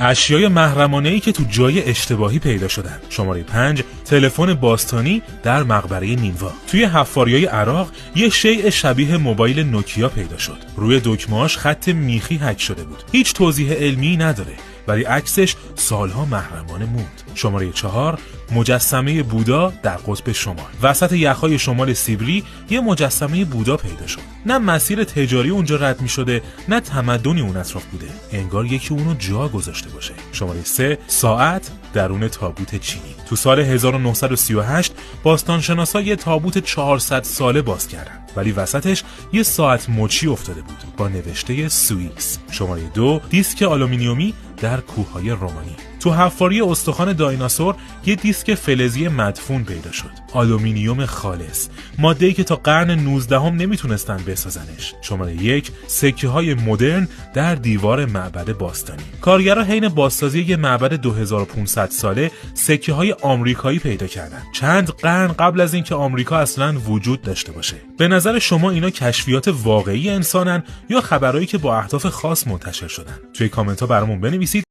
اشیای محرمانه‌ای که تو جای اشتباهی پیدا شدن. شماره 5 تلفن باستانی در مقبره نینوا. توی حفاریای عراق یه شیء شبیه موبایل نوکیا پیدا شد. روی دکمه‌اش خط میخی حک شده بود. هیچ توضیح علمی نداره، ولی عکسش سالها محرمانه موند. شماره 4 مجسمه بودا در قطب شمال. وسط یخهای شمال سیبری یه مجسمه بودا پیدا شد. نه مسیر تجاری اونجا رد می شده، نه تمدنی اون اطراف بوده. انگار یکی اونو جا گذاشته باشه. شماره 3 ساعت درون تابوت چینی. تو سال 1938 باستانشناسا یه تابوت 400 ساله باز کردن، ولی وسطش یه ساعت مچی افتاده بود با نوشته سوئیس. شماره 2 دیسک آلومینیومی در کوههای رومانی. تو حفاری استخوان دایناسور یه دیسک فلزی مدفون پیدا شد. آلومینیوم خالص، ماده‌ای که تا قرن 19 نمیتونستن بسازنش. شماره 1 سکه‌های مدرن در دیوار معبد باستانی. کارگرها حین بازسازی یه معبد 2500 ساله سکه‌های آمریکایی پیدا کردن، چند قرن قبل از اینکه آمریکا اصلاً وجود داشته باشه. به نظر شما اینا کشفیات واقعی انسانن یا خبرایی که با اهداف خاص منتشر شدن؟ توی کامنت‌ها برامون بنویسید